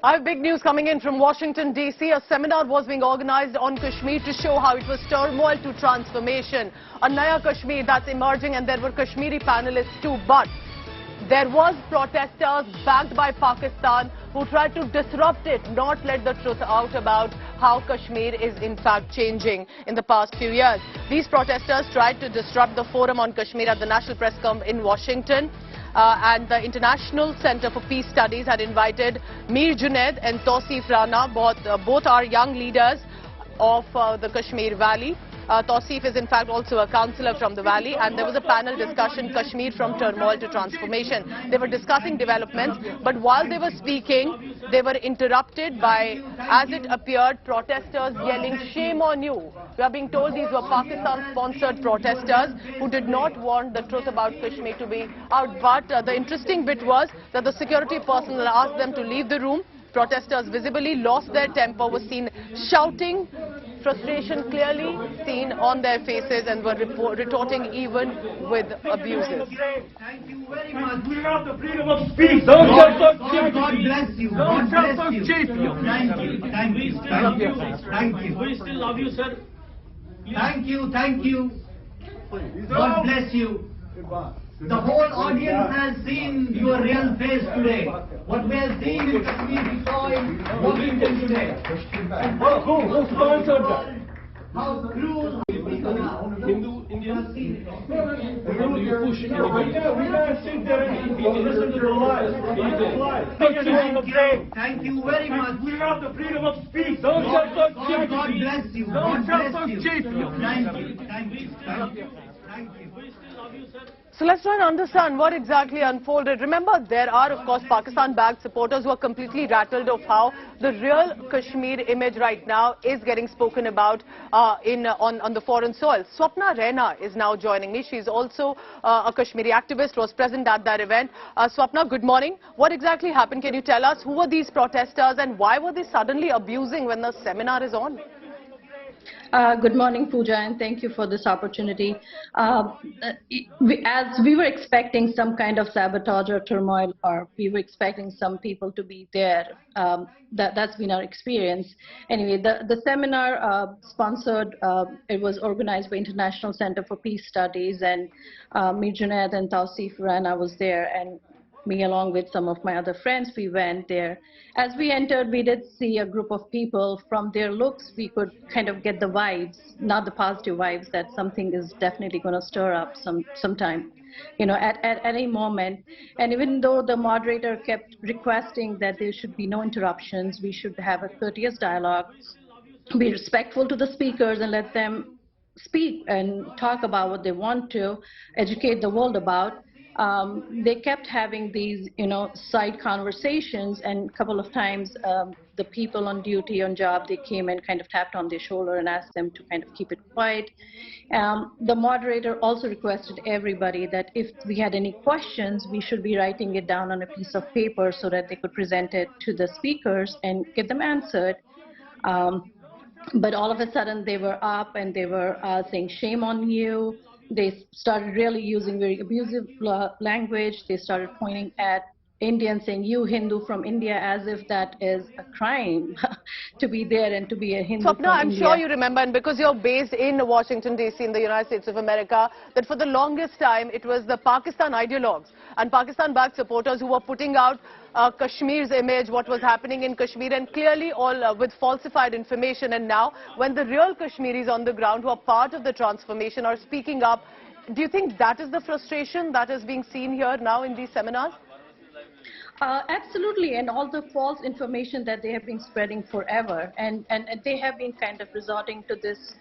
I have big news coming in from Washington, D.C. A seminar was being organized on Kashmir to show how it was turmoil to transformation. A Naya Kashmir that's emerging, and there were Kashmiri panelists too. But there was protesters backed by Pakistan who tried to disrupt it, not let the truth out about how Kashmir is in fact changing in the past few years. These protesters tried to disrupt the forum on Kashmir at the National Press Club in Washington. And the International Center for Peace Studies had invited Junaid and Touseef Rana. Both are young leaders of the Kashmir Valley. Touseef is in fact also a councillor from the valley, and there was a panel discussion, Kashmir from turmoil to transformation. They were discussing developments, but while they were speaking, they were interrupted by, as it appeared, protesters yelling, "Shame on you." We are being told these were Pakistan-sponsored protesters who did not want the truth about Kashmir to be out. But the interesting bit was that the security personnel asked them to leave the room. Protesters visibly lost their temper, were seen shouting, frustration clearly seen on their faces, and were retorting even with abuses. Thank you very much. We have the freedom of speech. God bless you. God bless you. Thank you. Thank you. Thank you. Thank you. We still love you, sir. Thank you. Thank you. God bless you. The whole audience has seen your real face today. What we have seen in Kashmir, we saw in Washington today. Who sponsored that? How cruel people are. Hindu, Indian? Do you push anybody? We can't sit there and listen to the lies. Thank you very much. We have the freedom of speech. God bless you. God bless you. Thank you. Thank you. Thank you. Thank you. We still love you, sir. So let's try and understand what exactly unfolded. Remember, there are, of course, Pakistan-backed supporters who are completely rattled of how the real Kashmir image right now is getting spoken about on the foreign soil. Swapna Radha is now joining me. She's also a Kashmiri activist, was present at that event. Swapna, good morning. What exactly happened? Can you tell us who were these protesters and why were they suddenly abusing when the seminar is on? Good morning, Pooja, and thank you for this opportunity. As we were expecting some kind of sabotage or turmoil, or we were expecting some people to be there, that's been our experience. Anyway, the seminar sponsored, it was organized by International Center for Peace Studies, and Junaid and Touseef Rana was there, and me along with some of my other friends, we went there. As we entered, we did see a group of people. From their looks, we could kind of get the vibes, not the positive vibes, that something is definitely going to stir up sometime, you know, at any moment. And even though the moderator kept requesting that there should be no interruptions, we should have a courteous dialogue, be respectful to the speakers and let them speak and talk about what they want to, educate the world about. They kept having these, you know, side conversations, and a couple of times the people on duty, on job, they came and kind of tapped on their shoulder and asked them to kind of keep it quiet. The moderator also requested everybody that if we had any questions, we should be writing it down on a piece of paper so that they could present it to the speakers and get them answered. But all of a sudden they were up and they were saying, "Shame on you." They started really using very abusive language. They started pointing at Indians, saying, "You Hindu from India," as if that is a crime to be there and to be a Hindu Swapna, I'm India. sure you remember, and because you're based in Washington, D.C., in the United States of America, that for the longest time it was the Pakistan ideologues and Pakistan-backed supporters who were putting out Kashmir's image, what was happening in Kashmir, and clearly all with falsified information. And now, when the real Kashmiris on the ground who are part of the transformation are speaking up, do you think that is the frustration that is being seen here now in these seminars? Absolutely, and all the false information that they have been spreading forever, and they have been kind of resorting to this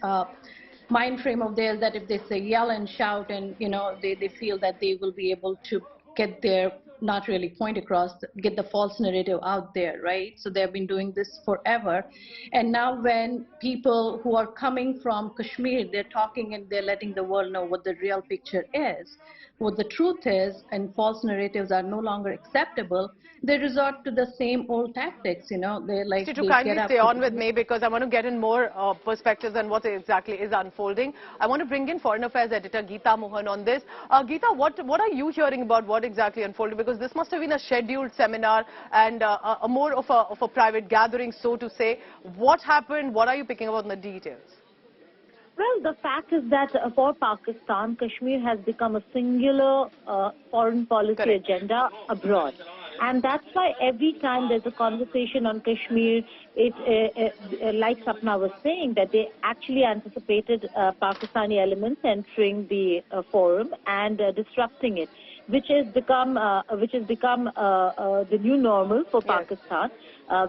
mind frame of theirs that if they say yell and shout, and you know, they feel that they will be able to get their not really point across, get the false narrative out there, right? So they have been doing this forever, and now when people who are coming from Kashmir, they're talking and they're letting the world know what the real picture is, what the truth is, and false narratives are no longer acceptable. they resort to the same old tactics, you know. They like To they kindly get up. stay on with me because I want to get in more perspectives on what exactly is unfolding. I want to bring in Foreign Affairs Editor Gita Mohan on this. Gita, what are you hearing about what exactly unfolded? Because this must have been a scheduled seminar and a more of a private gathering, so to say. What happened? What are you picking up on the details? Well, the fact is that for Pakistan, Kashmir has become a singular foreign policy Correct. agenda abroad. And that's why every time there's a conversation on Kashmir, like Swapna was saying, that they actually anticipated Pakistani elements entering the forum and disrupting it, which has become the new normal for Pakistan.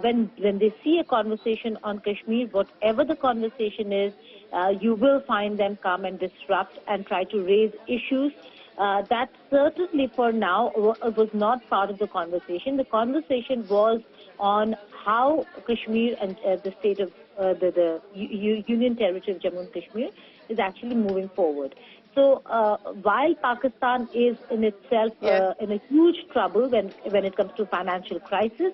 When they see a conversation on Kashmir, whatever the conversation is, you will find them come and disrupt and try to raise issues. That certainly for now was not part of the conversation. The conversation was on how Kashmir and the state of the Union Territory of Jammu and Kashmir is actually moving forward. So while Pakistan is in itself in a huge trouble when it comes to financial crisis,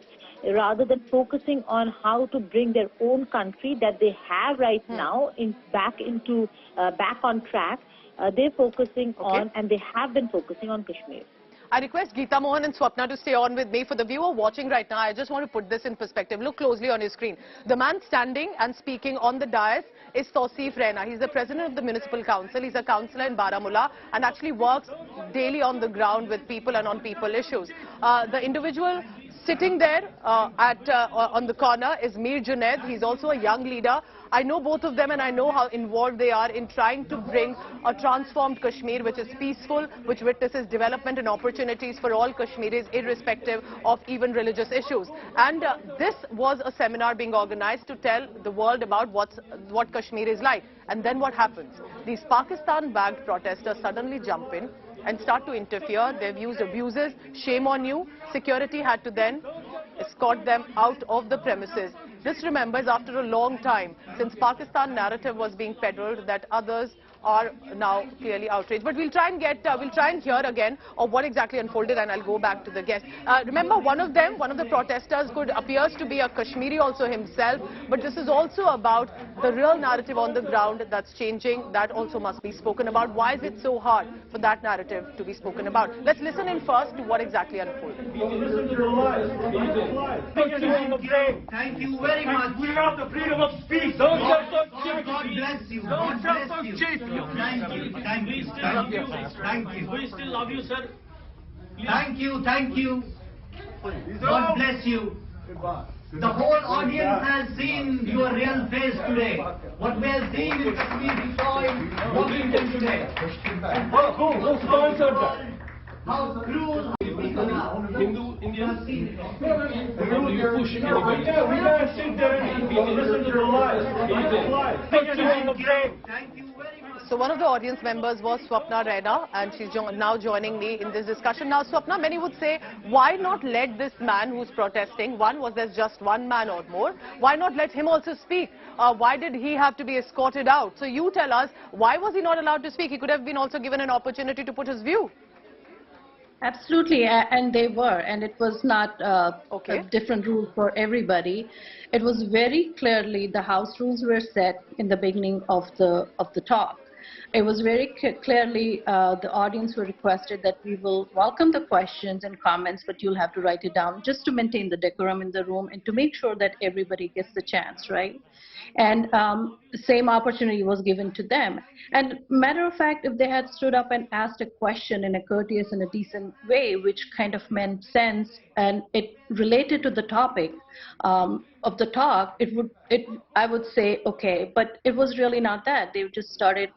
rather than focusing on how to bring their own country that they have right now back on track, they're focusing on, and they have been focusing on, Kashmir. I request Gita Mohan and Swapna to stay on with me. For the viewer watching right now, I just want to put this in perspective. Look closely on your screen. The man standing and speaking on the dais is Touseef Raina. He's the president of the municipal council. He's a councillor in Baramulla and actually works daily on the ground with people and on people issues. The individual sitting there on the corner is Junaid. He's also a young leader. I know both of them and I know how involved they are in trying to bring a transformed Kashmir which is peaceful, which witnesses development and opportunities for all Kashmiris irrespective of even religious issues. And this was a seminar being organized to tell the world about what Kashmir is like. And then what happens? These Pakistan-backed protesters suddenly jump in and start to interfere. They've used abuses. Shame on you. Security had to then escort them out of the premises. This remembers after a long time since Pakistan narrative was being peddled that others are now clearly outraged. But we'll try and hear again of what exactly unfolded, and I'll go back to the guest. Remember, one of the protesters appears to be a Kashmiri also himself, but this is also about the real narrative on the ground that's changing. That also must be spoken about. Why is it so hard for that narrative to be spoken about? Let's listen in first to what exactly unfolded. Thank you very much. We have the freedom of speech. God bless you. God bless you. Thank you. We still love you, sir. Thank you. God bless you. The whole audience has seen your real face today. What we are seeing in Kashmir, we saw in Washington today. Who sponsored that? How cruel Hindu, Indian? you pushing anybody. We can't sit there and listen to the lies. Thank you very much. So one of the audience members was Swapna Radha, and she's now joining me in this discussion. Now, Swapna, many would say, why not let this man who's protesting, was there's just one man or more, why not let him also speak? Why did he have to be escorted out? So you tell us, why was he not allowed to speak? He could have been also given an opportunity to put his view. Absolutely, and they were, and it was not a different rule for everybody. It was very clearly the house rules were set in the beginning of the talk. It was very clearly the audience were requested that we will welcome the questions and comments, but you'll have to write it down just to maintain the decorum in the room and to make sure that everybody gets the chance, right? And the same opportunity was given to them. And matter of fact, if they had stood up and asked a question in a courteous and a decent way, which kind of meant sense and it related to the topic of the talk, I would say okay, but it was really not that. They just started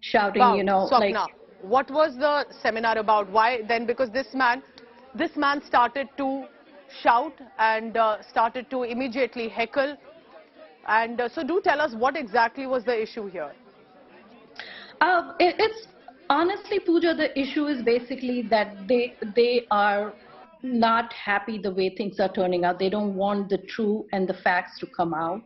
shouting, Wow. you know, Swapna, like. what was the seminar about? Why then? Because this man started to shout and started to immediately heckle. And so do tell us what exactly was the issue here. It's honestly, Pooja, the issue is basically that they are not happy the way things are turning out. They don't want the truth and the facts to come out.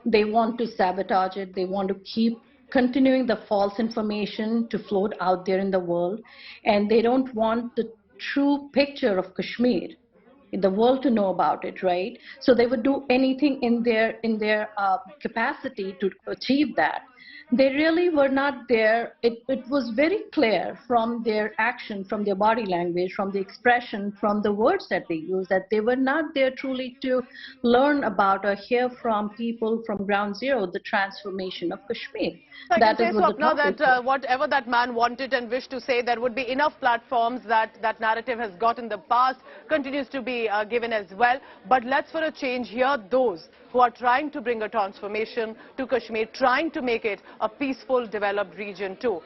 They want to sabotage it. They want to keep continuing the false information to float out there in the world. And they don't want the true picture of Kashmir the world to know about it, right? So they would do anything in their capacity to achieve that. They really were not there. It was very clear from their action, from their body language, from the expression, from the words that they used, that they were not there truly to learn about or hear from people from ground zero the transformation of Kashmir. I can That say, is what the Swapna, topic that was. whatever that man wanted and wished to say, there would be enough platforms that narrative has got in the past, continues to be given as well. But let's for a change hear those who are trying to bring a transformation to Kashmir, trying to make it a peaceful, developed region too.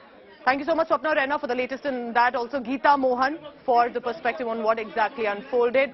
Thank you so much, Swapna, Raina, for the latest in that. Also, Gita Mohan for the perspective on what exactly unfolded.